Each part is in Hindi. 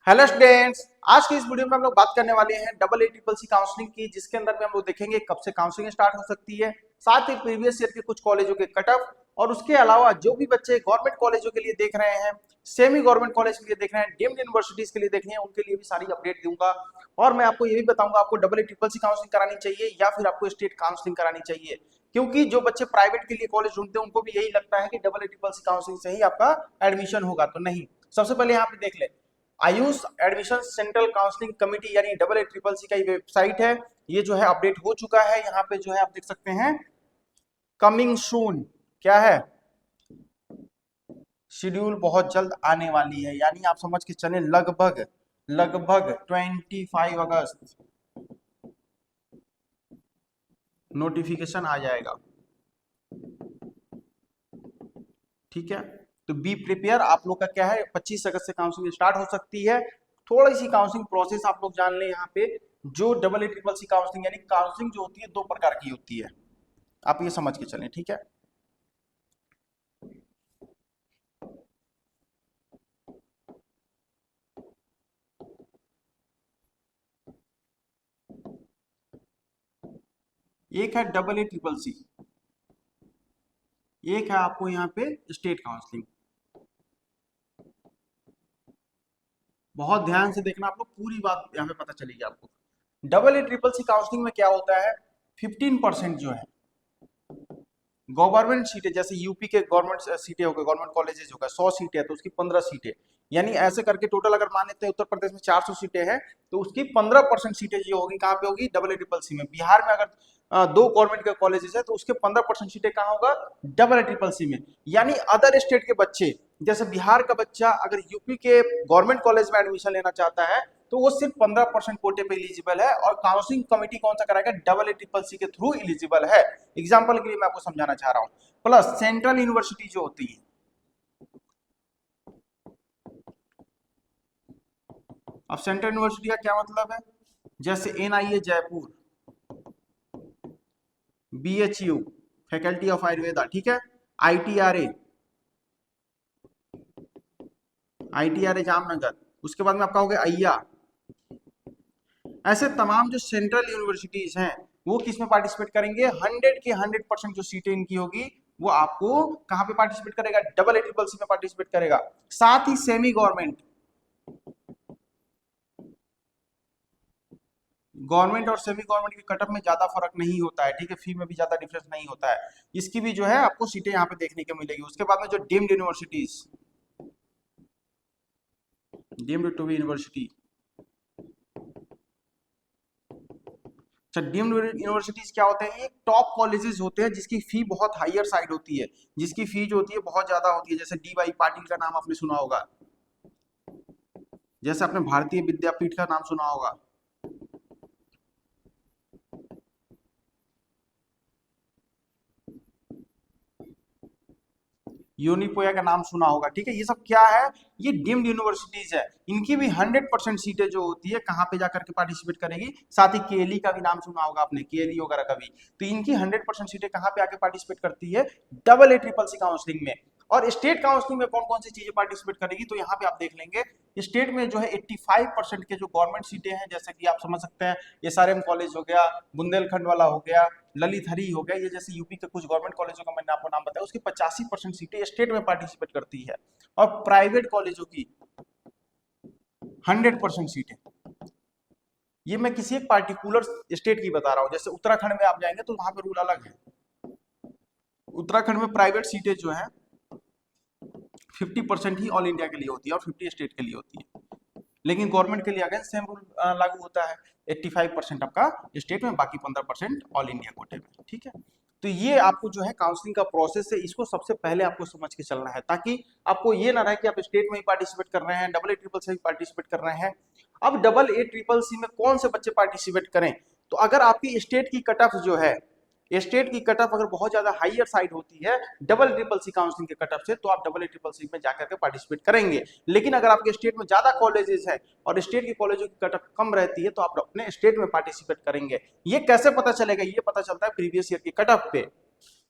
हेलो स्टूडेंट्स, आज की इस वीडियो में हम लोग बात करने वाले हैं double A triple C counselling की, जिसके अंदर में हम लोग देखेंगे कब से काउंसलिंग स्टार्ट हो सकती है, साथ ही प्रीवियस ईयर के कुछ कॉलेजों के कट ऑफ, और उसके अलावा जो भी बच्चे गवर्नमेंट कॉलेजों के लिए देख रहे हैं, सेमी गवर्नमेंट कॉलेज के लिए देख रहे हैं, डीम्ड यूनिवर्सिटीज के लिए देख रहे हैं, उनके लिए भी सारी अपडेट दूंगा। और मैं आपको ये भी बताऊंगा आपको double A triple C counselling करानी चाहिए या फिर आपको स्टेट काउंसलिंग करानी चाहिए, क्योंकि जो बच्चे प्राइवेट के लिए कॉलेज ढूंढते हैं उनको भी यही लगता है कि double A triple C counselling से ही आपका एडमिशन होगा, तो नहीं। सबसे पहले यहाँ पे देख ले, Ayush admission central counselling committee यानी डबल ए ट्रिपल सी का ये वेबसाइट है, ये जो है अपडेट हो चुका है। यहाँ पे जो है आप देख सकते हैं कमिंग सून, क्या है, शेड्यूल बहुत जल्द आने वाली है, यानी आप समझ के चले लगभग लगभग 25 अगस्त नोटिफिकेशन आ जाएगा। ठीक है, तो बी प्रिपेयर। आप लोग का क्या है, 25 अगस्त से काउंसलिंग स्टार्ट हो सकती है। थोड़ी सी काउंसलिंग प्रोसेस आप लोग जान लें यहाँ पे, जो double A triple C counselling यानी काउंसलिंग जो होती है दो प्रकार की होती है, आप ये समझ के चलें। ठीक है, एक है डबल ए ट्रिपल सी, एक है आपको यहाँ पे स्टेट काउंसलिंग। बहुत ध्यान से देखना, आप लोग पूरी बात यहाँ पे पता चलेगी आपको। Double A triple C counselling में क्या होता है, 15% जो है गवर्नमेंट सीटें, जैसे यूपी के गवर्नमेंट सीटें हो गए, गवर्नमेंट कॉलेजेस हो गए, 100 सीटें तो उसकी 15 सीटें, यानी ऐसे करके टोटल अगर मान लेते हैं उत्तर प्रदेश में 400 सीटें हैं, तो उसकी 15% सीटें जो होगी कहाँ पे होगी, डबल ए ट्रिपल सी में। बिहार में अगर दो गवर्नमेंट के कॉलेजेस है तो उसके 15% सीटें कहाँ होगा, डबल ए ट्रिपल सी में। यानी अदर स्टेट के बच्चे, जैसे बिहार का बच्चा अगर यूपी के गवर्नमेंट कॉलेज में एडमिशन लेना चाहता है तो वो सिर्फ 15% कोटे पे एलिजिबल है, और काउंसलिंग कमेटी कौन सा कराएगा, डबल ए ट्रिपल सी के थ्रू एलिजिबल है। एग्जाम्पल के लिए मैं आपको समझाना चाह रहा हूं, प्लस सेंट्रल यूनिवर्सिटी जो होती है, अब सेंट्रल यूनिवर्सिटी का क्या मतलब है, जैसे NIA Jaipur, BHU faculty of Ayurveda, ठीक है, आईटीआरए, आईटीआरए जामनगर, उसके बाद में आपका हो गया अय्या। ऐसे तमाम जो सेंट्रल यूनिवर्सिटीज हैं वो किस में पार्टिसिपेट करेंगे, 100 के 100% जो सीटें इनकी होगी वो आपको कहां पे पार्टिसिपेट करेगा, डबल ए ट्रिपल सी में पार्टिसिपेट करेगा। साथ ही सेमी गवर्नमेंट, गवर्नमेंट और सेमी गवर्नमेंट के कटअप में ज्यादा फर्क नहीं होता है, ठीक है, फी में भी ज्यादा डिफरेंस नहीं होता है, इसकी भी जो है आपको सीटें यहाँ पे देखने को मिलेगी। उसके बाद में जो deemed universities, deemed to be university, deemed universities क्या होते हैं, ये टॉप कॉलेजेस होते हैं जिसकी फी बहुत हायर साइड होती है, जिसकी फी जो होती है बहुत ज्यादा होती है। जैसे डी वाई पाटिल का नाम आपने सुना होगा, जैसे आपने भारतीय विद्यापीठ का नाम सुना होगा, यूनिपोया का नाम सुना होगा, ठीक है। ये सब क्या है, ये डीम्ड यूनिवर्सिटीज है, इनकी भी 100% सीटें जो होती है कहाँ पे जाकर के पार्टिसिपेट करेगी। साथ ही केएलई का भी नाम सुना होगा आपने, केएलई वगैरह का भी, तो इनकी 100% सीटें कहाँ पे आके पार्टिसिपेट करती है, double A triple C counselling में। और स्टेट काउंसलिंग में कौन कौन सी चीजें पार्टिसिपेट करेगी, तो यहाँ पे आप देख लेंगे, स्टेट में जो है 85% के जो गवर्नमेंट सीटें हैं, जैसे कि आप समझ सकते हैं एसआरएम कॉलेज हो गया, बुंदेलखंड वाला हो गया, ललित हरी हो गया, ये जैसे यूपी के कुछ गवर्नमेंट कॉलेजों का मैंने आपको नाम बताया, उसकी 85% सीटें स्टेट में पार्टिसिपेट करती है, और प्राइवेट कॉलेजों की 100% सीटें। ये मैं किसी एक पार्टिकुलर स्टेट की बता रहा हूं, जैसे उत्तराखंड में आप जाएंगे तो वहां पे रूल अलग है। उत्तराखंड में प्राइवेट सीटें जो है 50% ही ऑल इंडिया के लिए होती है और 50 स्टेट के लिए होती है, लेकिन गवर्नमेंट के लिए अगेन सेम रूल लागू होता है, 85% आपका स्टेट में, बाकी 15% ऑल इंडिया कोटे में, ठीक है। तो ये आपको जो है काउंसलिंग का प्रोसेस है, इसको सबसे पहले आपको समझ के चलना है, ताकि आपको ये ना रहे कि आप स्टेट में ही पार्टिसिपेट कर रहे हैं, double A triple C participate कर रहे हैं। अब डबल ए ट्रिपल सी में कौन से बच्चे पार्टिसिपेट करें, तो अगर आपकी स्टेट की कट ऑफ जो है, स्टेट की कट ऑफ अगर बहुत ज्यादा हाईयर साइड होती है डबल ट्रिपल सी काउंसलिंग के कट ऑफ से, तो आप डबल ए ट्रिपल सी में जाकर के पार्टिसिपेट करेंगे। लेकिन अगर आपके स्टेट में ज्यादा कॉलेजेस है और स्टेट की कॉलेजों की कट ऑफ कम रहती है, तो आप अपने स्टेट में पार्टिसिपेट करेंगे। ये कैसे पता चलेगा, ये पता चलता है प्रीवियस ईयर की कट ऑफ पे,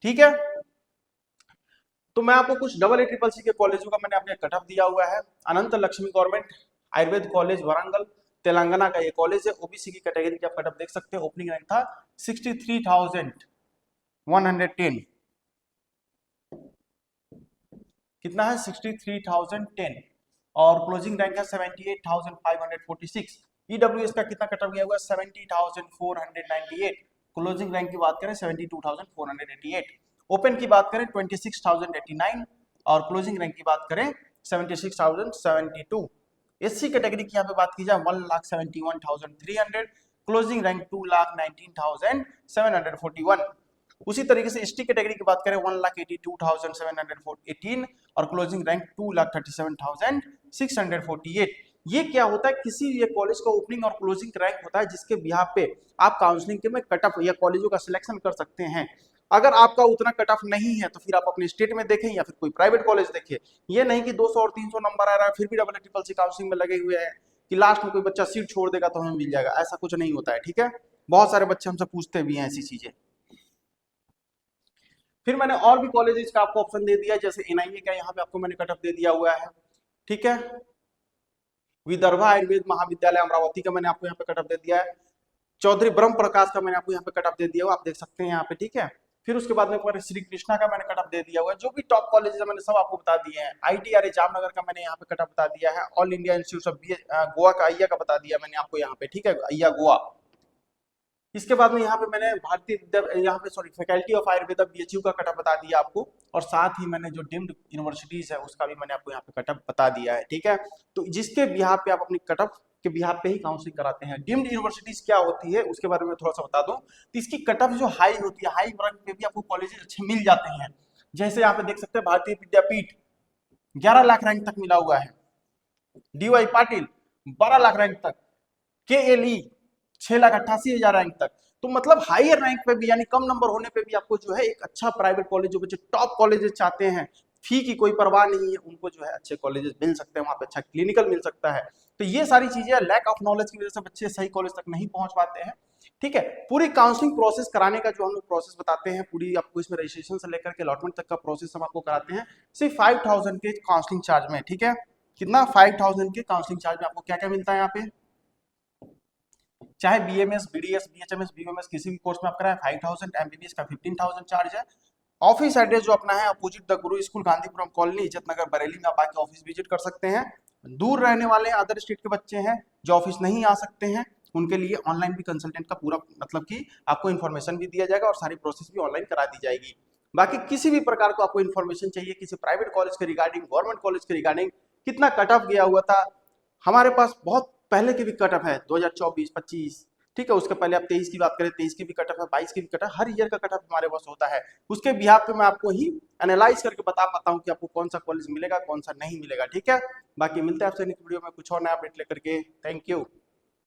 ठीक है। तो मैं आपको कुछ डबल ए ट्रिपल सी के कॉलेजों का मैंने अपने कट ऑफ दिया हुआ है। अनंत लक्ष्मी गवर्नमेंट, आयुर्वेद कॉलेज वारंगल तेलंगाना का ये कॉलेज है। ओबीसी की कैटेगरी का कट ऑफ देख सकते हैं, ओपनिंग रैंक था 63,110, कितना है 63,010, और क्लोजिंग रैंक है 78,546। ईडब्ल्यूएस का कितना कट ऑफ गया हुआ है 70,498, क्लोजिंग रैंक की बात करें 72,488। ओपन की बात करें 26,089 और क्लोजिंग रैंक की बात करें 76,072। एससी कैटेगरी की यहाँ पे बात की जाए 1,71,300, क्लोजिंग रैंक 2,19,741। उसी तरीके से एसटी कैटेगरी की बात करें 1,82,718 और क्लोजिंग रैंक 2,37,648। ये क्या होता है, किसी ये कॉलेज का ओपनिंग और क्लोजिंग रैंक होता है जिसके बिहाफ पे आप काउंसलिंग के में कट ऑफ या कॉलेजों का सिलेक्शन कर सकते हैं। अगर आपका उतना कट ऑफ नहीं है तो फिर आप अपने स्टेट में देखें या फिर कोई प्राइवेट कॉलेज देखें। ये नहीं कि 200 और 300 नंबर आ रहा है फिर भी डबल ट्रिपल सी काउंसलिंग में लगे हुए हैं कि लास्ट में कोई बच्चा सीट छोड़ देगा तो हमें मिल जाएगा, ऐसा कुछ नहीं होता है। ठीक है, बहुत सारे बच्चे हमसे पूछते भी हैं ऐसी चीजें। फिर मैंने और भी कॉलेजेस का आपको ऑप्शन दे दिया, जैसे एनआईए का यहाँ पे आपको मैंने कट ऑफ दे दिया हुआ है। ठीक है, विदर्भा आयुर्वेद महाविद्यालय अमरावती का मैंने आपको यहाँ पे कट ऑफ दे दिया है। चौधरी ब्रह्म प्रकाश का मैंने आपको यहाँ पे कट ऑफ दे दिया हुआ, आप देख सकते हैं यहाँ पे। ठीक है, फिर उसके बाद में श्री कृष्णा का मैंने कट ऑफ दे दिया हुआ है। जो भी टॉप कॉलेज है मैंने सब आपको बता दिए हैं। आईटीआर जामनगर का मैंने यहाँ पे कट ऑफ बता दिया है। All India institute of Goa का अय्या का बता दिया मैंने आपको यहाँ पे। ठीक है, अय्या गोवा। इसके बाद में यहाँ पे मैंने यहाँ पे फैकल्टी ऑफ आयुर्वेदा बीएचयू का कट ऑफ बता दिया आपको, और साथ ही मैंने जो डीम्ड यूनिवर्सिटीज है उसका भी मैंने आपको यहाँ पे कट ऑफ बता दिया है। ठीक है, तो जिसके बिहाफ पे आप अपनी कट ऑफ के बिहाफ पे ही काउंसलिंग कराते हैं। डीम्ड यूनिवर्सिटीज क्या होती है उसके बारे में थोड़ा सा बता दूं, तो इसकी कट ऑफ जो हाई होती है, हाई रैंक पे भी आपको कॉलेजेस अच्छे मिल जाते हैं। जैसे यहाँ पे देख सकते हैं भारतीय विद्यापीठ 11 लाख रैंक तक मिला हुआ है, डीवाई पाटिल 12 लाख रैंक तक, केएलई 6,88,000 रैंक तक। तो मतलब हायर रैंक पे भी यानी कम नंबर होने पे भी आपको जो है एक अच्छा प्राइवेट कॉलेज, जो बच्चे टॉप कॉलेजेस चाहते हैं, फी की कोई परवाह नहीं है, उनको जो है अच्छे कॉलेजेस मिल सकते हैं, वहां पे अच्छा क्लिनिकल मिल सकता है। तो ये सारी चीजें लैक ऑफ नॉलेज की वजह से बच्चे सही कॉलेज तक नहीं पहुंच पाते हैं। ठीक है, पूरी काउंसलिंग प्रोसेस कराने का जो हम लोग प्रोसेस बताते हैं, पूरी आपको इसमें रजिस्ट्रेशन से लेकर के अलॉटमेंट तक का प्रोसेस हम आपको कराते हैं सिर्फ 5,000 के काउंसलिंग चार्ज में। ठीक है, कितना 5,000 के काउंसलिंग चार्ज में आपको क्या क्या मिलता है यहाँ पे, चाहे बीएमएस बीडीएस बीएचएमएस बीएमएस किसी भी कोर्स में आप कराएं 5,000, एमबीबीएस का 15,000 चार्ज है। ऑफिस एड्रेस जो अपना है opposite the Guru school Gandhipuram colony Izzatnagar Bareilly में आप आके ऑफिस विजिट कर सकते हैं। दूर रहने वाले अदर स्टेट के बच्चे हैं जो ऑफिस नहीं आ सकते हैं, उनके लिए ऑनलाइन भी कंसल्टेंट का पूरा मतलब कि आपको इन्फॉर्मेशन भी दिया जाएगा और सारी प्रोसेस भी ऑनलाइन करा दी जाएगी। बाकी किसी भी प्रकार को आपको इन्फॉर्मेशन चाहिए किसी प्राइवेट कॉलेज के रिगार्डिंग, गवर्नमेंट कॉलेज के रिगार्डिंग, कितना कट ऑफ गया हुआ था, हमारे पास बहुत पहले की भी कट ऑफ है 2024-25। ठीक है, उसके पहले आप 23 की बात करें 23 की भी कट ऑफ है, 22 की भी कट ऑफ, हर ईयर का कट ऑफ हमारे पास होता है। उसके बिहाफ पे मैं आपको ही एनालाइज करके बता पाता हूँ कि आपको कौन सा कॉलेज मिलेगा कौन सा नहीं मिलेगा। ठीक है, बाकी मिलते हैं आपसे नेक्स्ट वीडियो में कुछ और नया अपडेट लेकर के। Thank you.